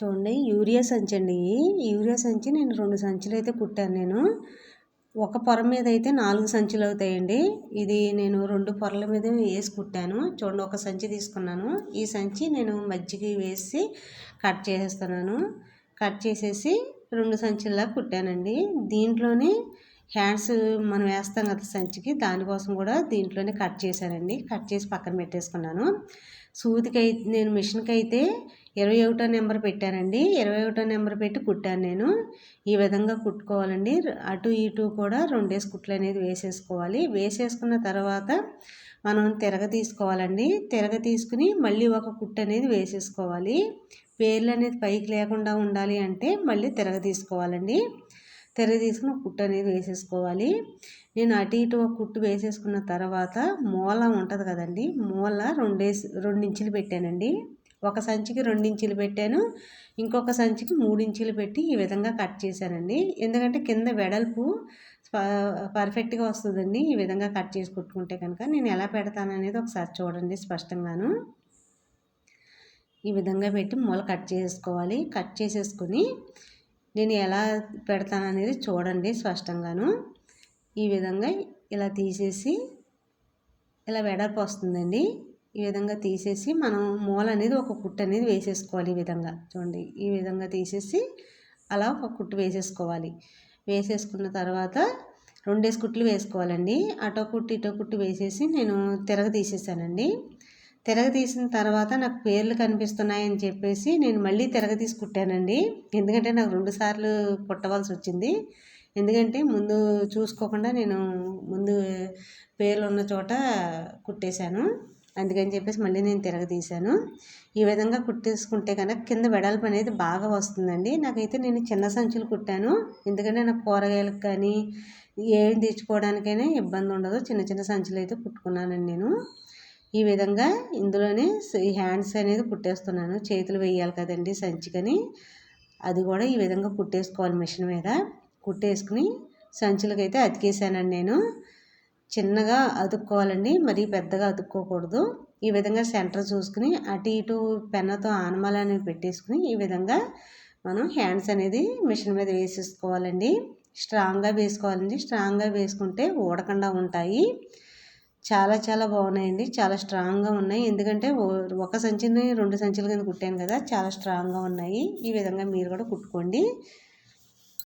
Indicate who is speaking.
Speaker 1: చూడండి, యూరియా సంచి అండి. యూరియా సంచి నేను 2 సంచులు అయితే కుట్టాను నేను. ఒక పొర మీద అయితే 4 సంచులు అవుతాయండి. ఇది నేను 2 పొరల మీద వేసి కుట్టాను. చూడండి, ఒక సంచి తీసుకున్నాను. ఈ సంచి నేను మధ్యకి వేసి కట్ చేసేస్తున్నాను. కట్ చేసేసి 2 సంచుల్లా కుట్టానండి. దీంట్లోనే హ్యాండ్స్ మనం వేస్తాం కదా సంచికి, దానికోసం కూడా దీంట్లోనే కట్ చేశానండి. కట్ చేసి పక్కన పెట్టేసుకున్నాను. నేను మిషన్కి అయితే 21 నెంబర్ పెట్టానండి. 21 నెంబర్ పెట్టి కుట్టాను నేను. ఈ విధంగా కుట్టుకోవాలండి. అటు ఇటు కూడా 2 కుట్లు అనేది వేసేసుకోవాలి. వేసేసుకున్న తర్వాత మనం తీసుకోవాలండి. తీసుకుని మళ్ళీ ఒక కుట్టు అనేది వేసేసుకోవాలి. పేర్లు అనేది పైకి లేకుండా ఉండాలి అంటే మళ్ళీ తీసుకోవాలండి. తీసుకుని ఒక కుట్టు అనేది వేసేసుకోవాలి. నేను అటు ఇటు ఒక కుట్టు వేసేసుకున్న తర్వాత మూల ఉంటుంది కదండి, మూల 2 ఇంచులు పెట్టానండి. ఒక సంచికి 2 ఇంచులు పెట్టాను, ఇంకొక సంచికి 3 ఇంచులు పెట్టి ఈ విధంగా కట్ చేశానండి. ఎందుకంటే కింద వెడల్పు పర్ఫెక్ట్గా వస్తుందండి ఈ విధంగా కట్ చేసి కుట్టుకుంటే కనుక. నేను ఎలా పెడతాను అనేది ఒకసారి చూడండి స్పష్టంగాను. ఈ విధంగా పెట్టి మూల కట్ చేసుకోవాలి. కట్ చేసేసుకుని నేను ఎలా పెడతాను అనేది చూడండి స్పష్టంగాను. ఈ విధంగా ఇలా తీసేసి ఇలా వెడల్పు వస్తుందండి. ఈ విధంగా తీసేసి మనం మూల అనేది ఒక కుట్టు అనేది వేసేసుకోవాలి. ఈ విధంగా చూడండి, ఈ విధంగా తీసేసి అలా ఒక కుట్టు వేసేసుకోవాలి. వేసేసుకున్న తర్వాత 2 కుట్లు వేసుకోవాలండి. అటో కుట్టు ఇటో కుట్టు వేసేసి నేను తీసేసానండి. తీసిన తర్వాత నాకు పేర్లు కనిపిస్తున్నాయని చెప్పేసి నేను మళ్ళీ తీసి కుట్టానండి. ఎందుకంటే నాకు 2 సార్లు కుట్టవలసి వచ్చింది. ఎందుకంటే ముందు చూసుకోకుండా నేను ముందు పేర్లు ఉన్న చోట కుట్టేశాను. అందుకని చెప్పేసి మళ్ళీ నేను తీసాను. ఈ విధంగా కుట్టేసుకుంటే కనుక కింద వెడల్పు అనేది బాగా వస్తుందండి. నాకైతే నేను చిన్న సంచులు కుట్టాను. ఎందుకంటే నాకు కూరగాయలకు కానీ ఏం తెచ్చుకోవడానికైనా ఇబ్బంది ఉండదు. చిన్న చిన్న సంచులు అయితే కుట్టుకున్నానండి నేను. ఈ విధంగా ఇందులోనే ఈ హ్యాండ్స్ అనేది కుట్టేస్తున్నాను. చేతులు వేయాలి కదండి సంచికని, అది కూడా ఈ విధంగా కుట్టేసుకోవాలి. మిషన్ మీద కుట్టేసుకుని సంచులకైతే అతికేసానండి నేను. చిన్నగా అతుక్కోవాలండి, మరీ పెద్దగా అతుక్కోకూడదు. ఈ విధంగా సెంటర్ చూసుకుని అటు ఇటు పెన్నతో ఆనమాలు అనేవి పెట్టేసుకుని ఈ విధంగా మనం హ్యాండ్స్ అనేది మిషన్ మీద వేసేసుకోవాలండి. స్ట్రాంగ్గా వేసుకోవాలండి. స్ట్రాంగ్గా వేసుకుంటే ఊడకుండా ఉంటాయి. చాలా చాలా బాగున్నాయండి. చాలా స్ట్రాంగ్గా ఉన్నాయి. ఎందుకంటే ఒక సంచిని 2 సంచుల కింద కుట్టాను కదా, చాలా స్ట్రాంగ్గా ఉన్నాయి. ఈ విధంగా మీరు కూడా కుట్టుకోండి.